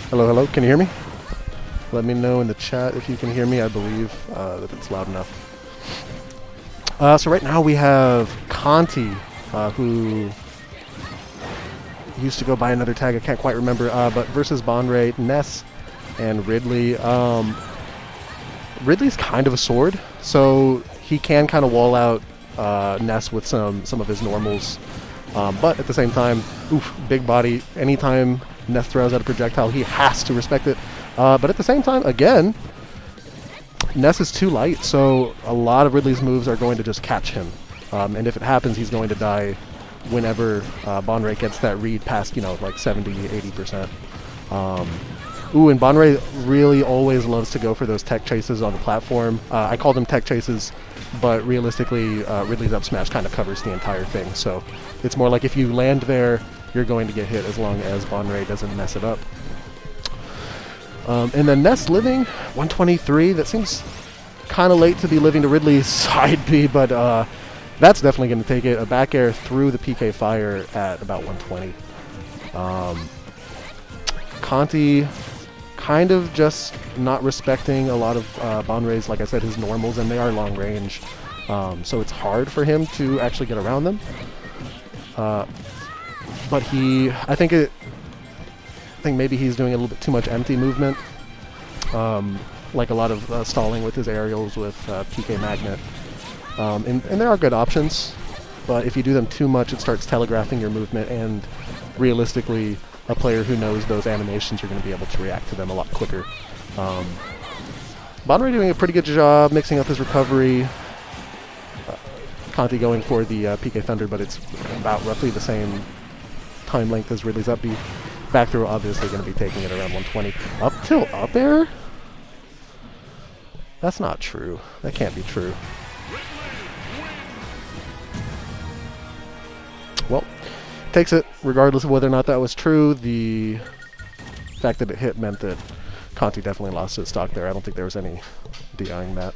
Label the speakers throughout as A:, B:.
A: Hello, hello. Can you hear me? Let me know in the chat if you can hear me. I believe that it's loud enough. So right now we have Kanti, who used to go by another tag. I can't quite remember. But versus Bonre, Ness, and Ridley. Ridley's kind of a sword, so he can kind of wall out Ness with some of his normals. But at the same time, big body. Anytime Ness throws out a projectile, he has to respect it. But at the same time, again, Ness is too light, so a lot of Ridley's moves are going to just catch him. And if it happens, he's going to die whenever Bonre gets that read past, like 70, 80%. And Bonre really always loves to go for those tech chases on the platform. I call them tech chases, but realistically, Ridley's up smash kind of covers the entire thing. So it's more like if you land there, you're going to get hit as long as Bonre doesn't mess it up. And then Ness living 123. That seems kind of late to be living to Ridley's side B, but that's definitely going to take it. A back air through the PK fire at about 120. Kanti kind of just not respecting a lot of Bonre's, like I said, his normals, and they are long range. So it's hard for him to actually get around them. But I think maybe he's doing a little bit too much empty movement, like a lot of stalling with his aerials with PK Magnet. And there are good options, but if you do them too much, it starts telegraphing your movement, and realistically, a player who knows those animations are going to be able to react to them a lot quicker. Bonre doing a pretty good job mixing up his recovery. Kanti going for the PK Thunder, but it's about roughly the same time length as Ridley's up B. Back throw obviously going to be taking it around 120. Up till up air? That's not true. That can't be true. Well, takes it regardless of whether or not that was true. The fact that it hit meant that Kanti definitely lost his stock there. I don't think there was any DIing that.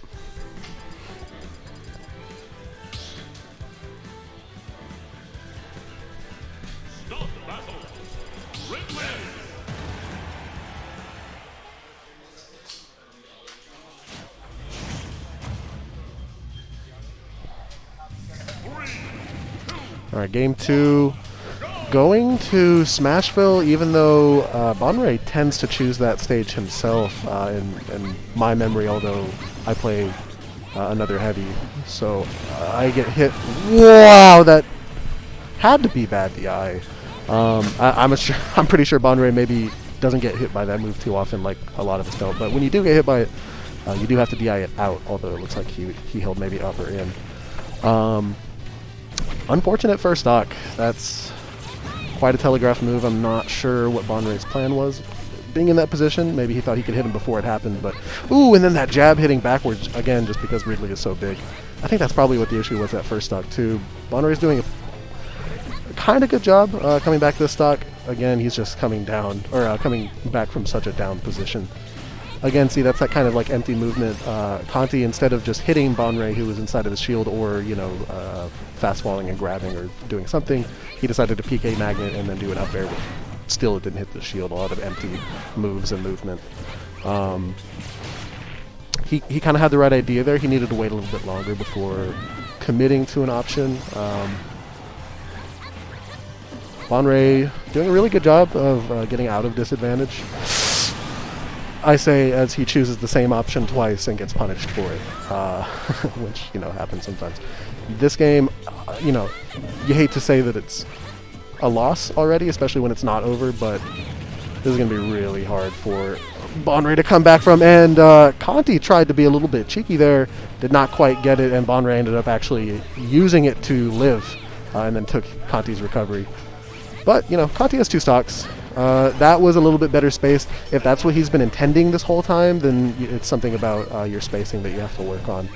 A: Alright, game 2. Going to Smashville, even though Bonre tends to choose that stage himself in my memory, although I play another heavy. So I get hit. Wow, that had to be bad DI. I'm pretty sure Bonre maybe doesn't get hit by that move too often, like a lot of us don't. But when you do get hit by it, you do have to DI it out, although it looks like he held maybe up or in. Unfortunate first stock. That's quite a telegraph move. I'm not sure what Bonre's plan was being in that position. Maybe he thought he could hit him before it happened, but and then that jab hitting backwards again just because Ridley is so big. I think that's probably what the issue was that first stock too. Bonre's doing a kind of good job coming back this stock. Again, he's just coming down, or coming back from such a down position. Again, see, that's that kind of like empty movement. Kanti, instead of just hitting Bonre, who was inside of the shield, or fast falling and grabbing or doing something, he decided to PK Magnet and then do an up air. Still, it didn't hit the shield. A lot of empty moves and movement. He kind of had the right idea there. He needed to wait a little bit longer before committing to an option. Bonre doing a really good job of getting out of disadvantage. I say as he chooses the same option twice and gets punished for it, which, happens sometimes. This game, you hate to say that it's a loss already, especially when it's not over, but this is going to be really hard for Bonre to come back from. And Kanti tried to be a little bit cheeky there, did not quite get it, and Bonre ended up actually using it to live, and then took Kanti's recovery. But, Kanti has 2 stocks. That was a little bit better spaced. If that's what he's been intending this whole time, then it's something about your spacing that you have to work on.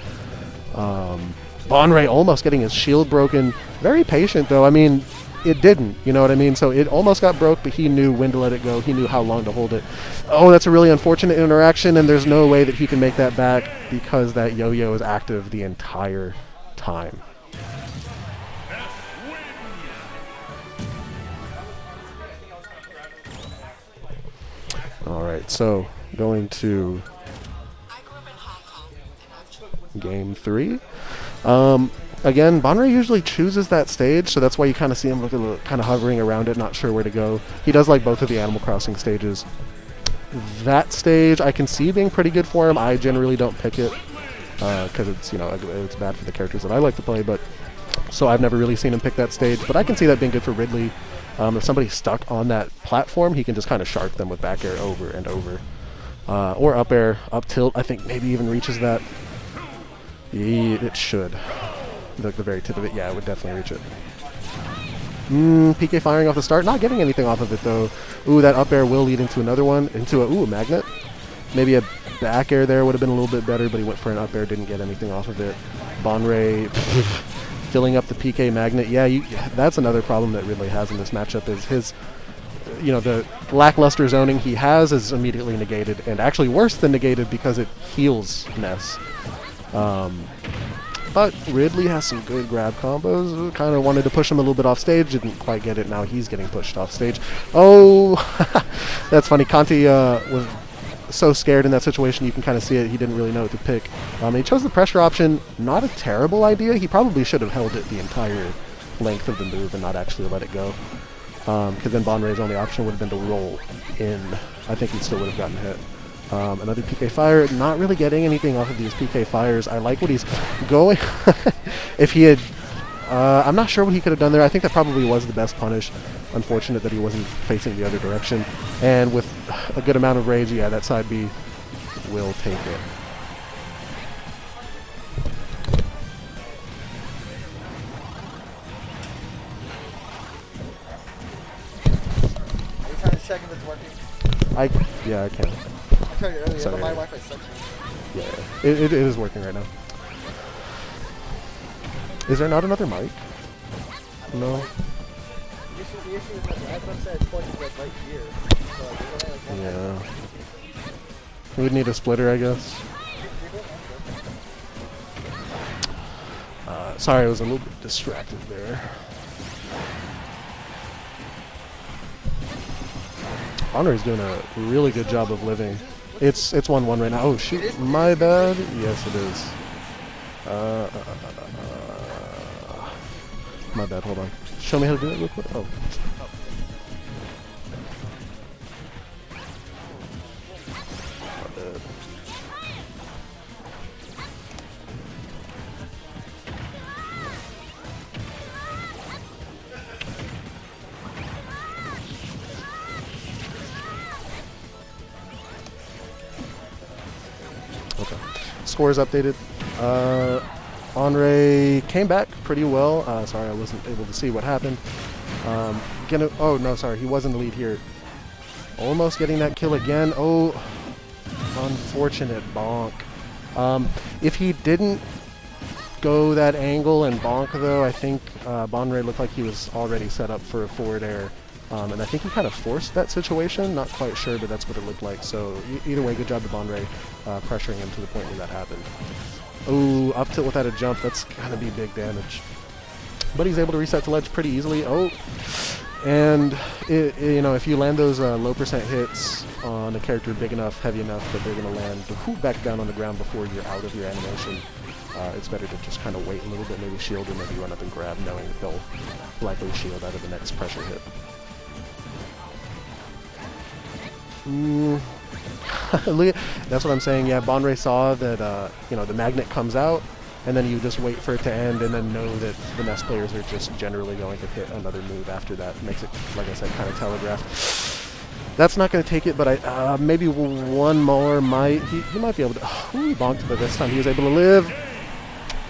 A: Bonre almost getting his shield broken. Very patient, though. I mean, it didn't. You know what I mean? So it almost got broke, but he knew when to let it go. He knew how long to hold it. Oh, that's a really unfortunate interaction, and there's no way that he can make that back because that yo-yo is active the entire time. All right, so going to game 3. Again, Bonre usually chooses that stage, so that's why you kind of see him kind of hovering around it, not sure where to go. He does like both of the Animal Crossing stages. That stage I can see being pretty good for him. I generally don't pick it because it's, you know, it's bad for the characters that I like to play, but so I've never really seen him pick that stage, but I can see that being good for Ridley. If somebody's stuck on that platform, he can just kind of shark them with back air over and over. Or up air, up tilt, I think maybe even reaches that. It should. The very tip of it, yeah, it would definitely reach it. PK firing off the start, not getting anything off of it though. Ooh, that up air will lead into another one, into a magnet. Maybe a back air there would have been a little bit better, but he went for an up air, didn't get anything off of it. Bonre filling up the PK magnet. Yeah, that's another problem that Ridley has in this matchup is his, you know, the lackluster zoning he has is immediately negated, and actually worse than negated because it heals Ness. But Ridley has some good grab combos. Kind of wanted to push him a little bit off stage, didn't quite get it. Now he's getting pushed off stage. Oh, that's funny. Kanti was so scared in that situation. You can kind of see it. He didn't really know what to pick. He chose the pressure option. Not a terrible idea. He probably should have held it the entire length of the move and not actually let it go. Because then Bonre's only option would have been to roll in. I think he still would have gotten hit. Another PK fire, not really getting anything off of these PK fires. I like what he's going. If he had, I'm not sure what he could have done there. I think that probably was the best punish. Unfortunate that he wasn't facing the other direction. And with a good amount of rage, yeah, that side B will take it.
B: Are you trying to check if it's working?
A: Yeah, I can.
B: I tried it earlier,
A: Sorry.
B: but my Wi-Fi sucks.
A: Yeah, it is working right now. Is there not another mic? No.
B: The issue is that the iPhone said it's pointing like right here. So there's only like one.
A: Yeah. We would need a splitter, I guess. Sorry, I was a little bit distracted there. Bonre's doing a really good job of living. It's 1-1 right now. Oh shoot, my bad. Yes, it is. My bad, hold on. Show me how to do that real quick. Oh. My bad. Okay. Scores updated. Bonre came back pretty well. Sorry, I wasn't able to see what happened. Oh, no, sorry. He was in the lead here. Almost getting that kill again. Oh, unfortunate bonk. If he didn't go that angle and bonk, though, I think Bonre looked like he was already set up for a forward air. And I think he kind of forced that situation. Not quite sure, but that's what it looked like. So either way, good job to Bonre pressuring him to the point where that happened. Oh, up tilt without a jump. That's going to be big damage. But he's able to reset to ledge pretty easily. Oh, and you know, if you land those low percent hits on a character big enough, heavy enough that they're going to land back down on the ground before you're out of your animation, it's better to just kind of wait a little bit, maybe shield or maybe run up and grab, knowing that they'll likely shield out of the next pressure hit. That's what I'm saying. Yeah, Bonre saw that you know, the magnet comes out, and then you just wait for it to end, and then know that the Ness players are just generally going to hit another move after that. Makes it, like I said, kind of telegraphed. That's not going to take it, but maybe one more might. He might be able to. He bonked, but this time he was able to live,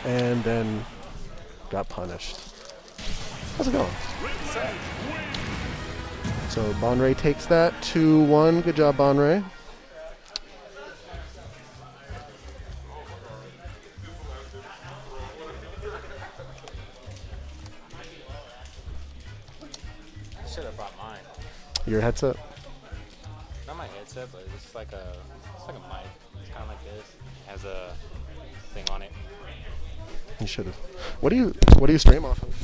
A: and then got punished. How's it going? So Bonre takes that 2-1. Good job, Bonre.
C: I should have brought mine.
A: Your headset?
C: Not my headset, but it's like a mic. It's kind of like this. It has a thing on it.
A: You should have. What do you stream off of?